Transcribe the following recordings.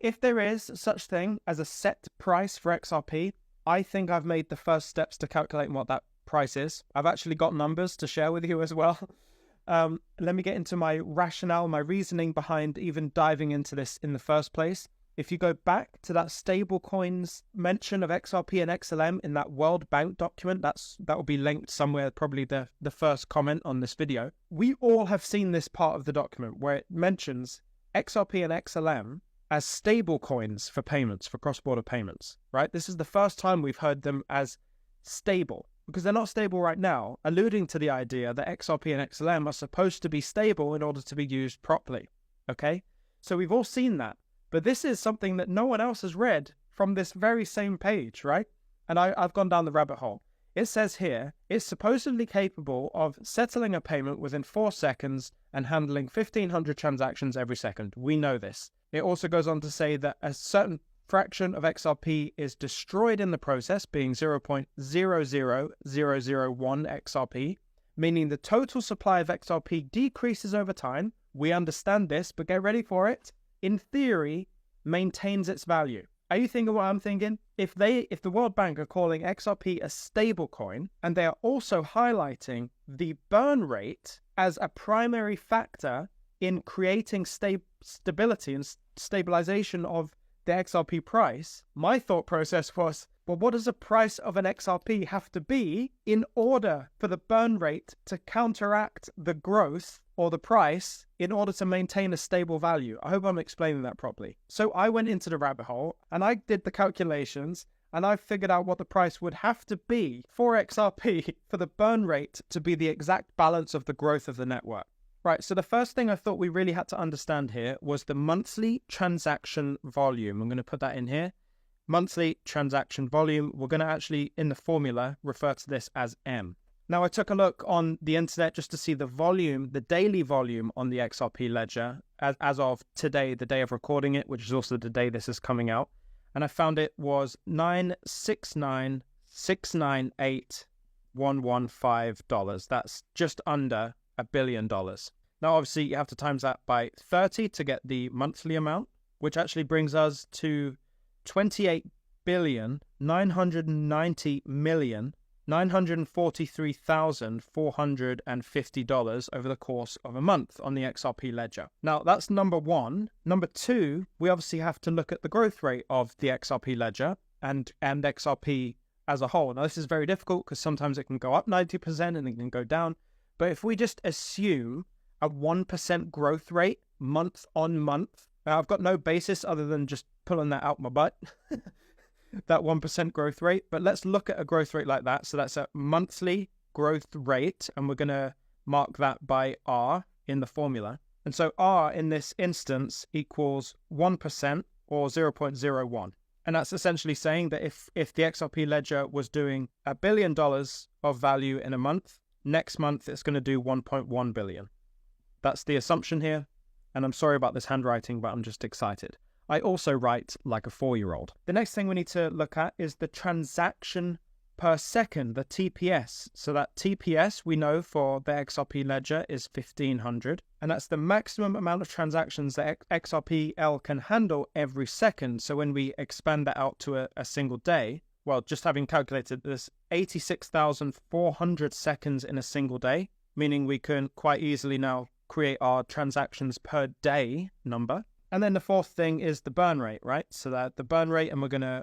if there is such thing as a set price for XRP, I think I've made the first steps to calculating what that price is. I've actually got numbers to share with you as well. Let me get into my rationale, my reasoning behind even diving into this in the first place. If you go back to that stablecoins mention of XRP and XLM in that World Bank document, that will be linked somewhere, probably the first comment on this video. We all have seen this part of the document where it mentions XRP and XLM as stablecoins for payments, for cross-border payments, right? This is the first time we've heard them as stable, because they're not stable right now, alluding to the idea that XRP and XLM are supposed to be stable in order to be used properly, okay? So we've all seen that, but this is something that no one else has read from this very same page, right? And I've gone down the rabbit hole. It says here, it's supposedly capable of settling a payment within 4 seconds and handling 1,500 transactions every second. We know this. It also goes on to say that a certain fraction of XRP is destroyed in the process, being 0.00001 XRP, meaning the total supply of XRP decreases over time. We understand this, but get ready for it. In theory, maintains its value. Are you thinking what I'm thinking? If the World Bank are calling XRP a stable coin, and they are also highlighting the burn rate as a primary factor in creating stability and stabilization of the XRP price, my thought process was, well, what does the price of an XRP have to be in order for the burn rate to counteract the growth or the price in order to maintain a stable value? I hope I'm explaining that properly. So I went into the rabbit hole and I did the calculations and I figured out what the price would have to be for XRP for the burn rate to be the exact balance of the growth of the network. Right, so the first thing I thought we really had to understand here was the monthly transaction volume. I'm going to put that in here. Monthly transaction volume. We're going to actually, in the formula, refer to this as M. Now, I took a look on the internet just to see the volume, the daily volume on the XRP ledger as of today, the day of recording it, which is also the day this is coming out. And I found it was $969,698,115. That's just under $1 billion. Now, obviously, you have to times that by 30 to get the monthly amount, which actually brings us to $28,990,943,450 over the course of a month on the XRP ledger. Now, that's number one. Number two, we obviously have to look at the growth rate of the XRP ledger and XRP as a whole. Now, this is very difficult because sometimes it can go up 90% and it can go down. But if we just assume a 1% growth rate month on month, I've got no basis other than just pulling that out my butt, that 1% growth rate. But let's look at a growth rate like that. So that's a monthly growth rate, and we're going to mark that by R in the formula. And so R in this instance equals 1% or 0.01. And that's essentially saying that if the XRP ledger was doing $1 billion of value in a month, next month, it's going to do 1.1 billion. That's the assumption here. And I'm sorry about this handwriting, but I'm just excited. I also write like a 4-year-old. The next thing we need to look at is the transaction per second, the TPS. So that TPS we know for the XRP ledger is 1,500. And that's the maximum amount of transactions that XRPL can handle every second. So when we expand that out to a single day, well, just having calculated this, 86,400 seconds in a single day, meaning we can quite easily now create our transactions per day number. And then the fourth thing is the burn rate, right? So that the burn rate, and we're gonna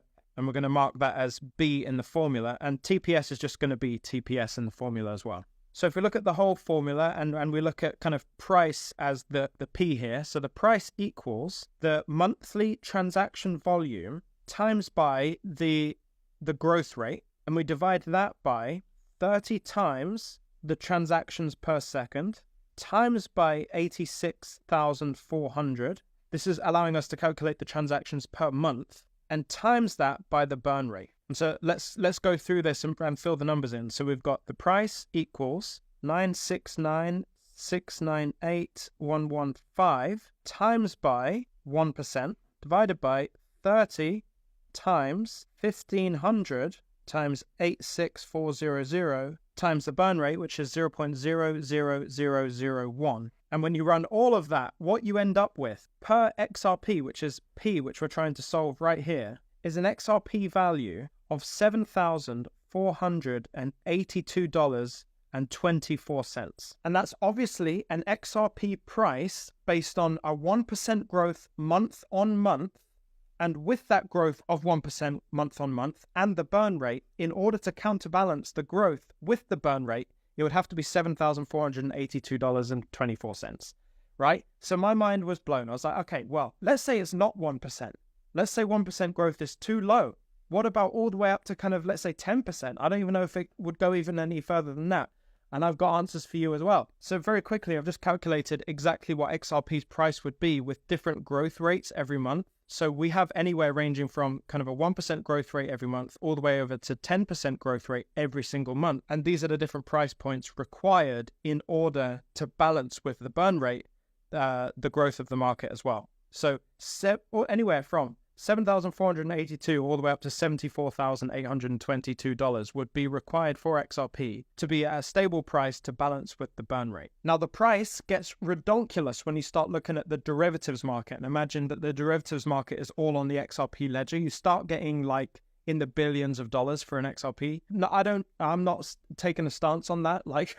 mark that as B in the formula, and TPS is just going to be TPS in the formula as well. So if we look at the whole formula and we look at kind of price as the P here, so the price equals the monthly transaction volume times by the growth rate, and we divide that by 30 times the transactions per second times by 86,400. This is allowing us to calculate the transactions per month, and times that by the burn rate. And so let's go through this and fill the numbers in. So we've got the price equals 969,698,115 times by 1% divided by 30 times 1,500 times 86,400 times the burn rate, which is 0.00001. And when you run all of that, what you end up with per XRP, which is P, which we're trying to solve right here, is an XRP value of $7,482.24. And that's obviously an XRP price based on a 1% growth month on month. And with that growth of 1% month on month and the burn rate, in order to counterbalance the growth with the burn rate, it would have to be $7,482.24, right? So my mind was blown. I was like, okay, well, let's say it's not 1%. Let's say 1% growth is too low. What about all the way up to kind of, let's say 10%? I don't even know if it would go even any further than that. And I've got answers for you as well. So very quickly, I've just calculated exactly what XRP's price would be with different growth rates every month. So we have anywhere ranging from kind of a 1% growth rate every month all the way over to 10% growth rate every single month. And these are the different price points required in order to balance with the burn rate, the growth of the market as well. So anywhere from $7,482 all the way up to $74,822 would be required for XRP to be at a stable price to balance with the burn rate. Now, the price gets redonkulous when you start looking at the derivatives market. And imagine that the derivatives market is all on the XRP ledger. You start getting like in the billions of dollars for an XRP. No, I'm not taking a stance on that, like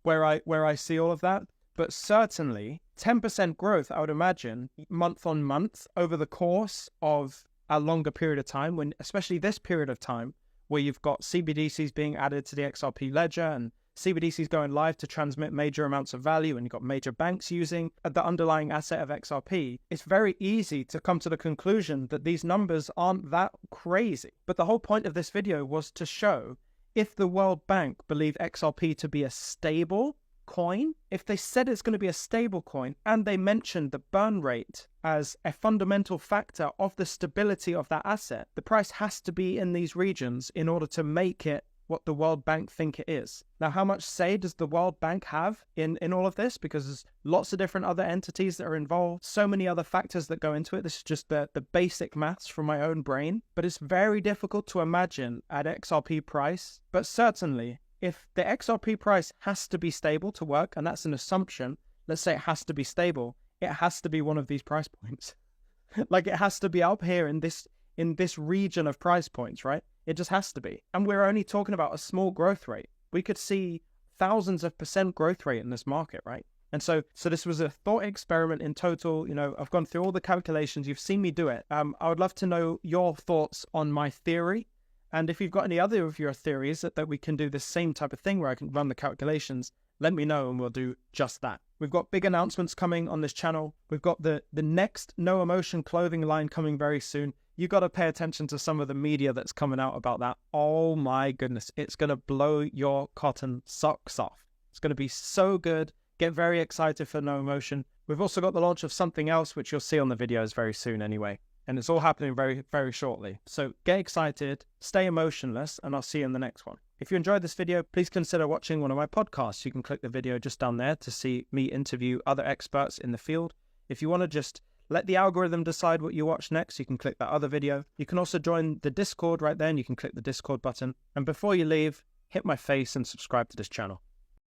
where I see all of that. But certainly 10% growth, I would imagine, month on month over the course of a longer period of time, when especially this period of time where you've got CBDCs being added to the XRP ledger and CBDCs going live to transmit major amounts of value, and you've got major banks using the underlying asset of XRP, it's very easy to come to the conclusion that these numbers aren't that crazy. But the whole point of this video was to show if the World Bank believe XRP to be a stable coin, if they said it's going to be a stable coin and they mentioned the burn rate as a fundamental factor of the stability of that asset, the price has to be in these regions in order to make it what the World Bank think it is. Now, how much say does the World Bank have in all of this? Because there's lots of different other entities that are involved, so many other factors that go into it. This is just the basic maths from my own brain, but it's very difficult to imagine at XRP price. But certainly, if the XRP price has to be stable to work, and that's an assumption, let's say it has to be stable, it has to be one of these price points. Like it has to be up here in this region of price points, right? It just has to be. And we're only talking about a small growth rate. We could see thousands of % growth rate in this market, right? And so this was a thought experiment in total. You know, I've gone through all the calculations. You've seen me do it. I would love to know your thoughts on my theory. And if you've got any other of your theories that we can do the same type of thing where I can run the calculations, let me know and we'll do just that. We've got big announcements coming on this channel. We've got the next No Emotion clothing line coming very soon. You got to pay attention to some of the media that's coming out about that. Oh my goodness. It's going to blow your cotton socks off. It's going to be so good. Get very excited for No Emotion. We've also got the launch of something else, which you'll see on the videos very soon anyway. And it's all happening very, very shortly. So get excited, stay emotionless, and I'll see you in the next one. If you enjoyed this video, please consider watching one of my podcasts. You can click the video just down there to see me interview other experts in the field. If you want to just let the algorithm decide what you watch next, you can click that other video. You can also join the Discord right there, and you can click the Discord button. And before you leave, hit my face and subscribe to this channel.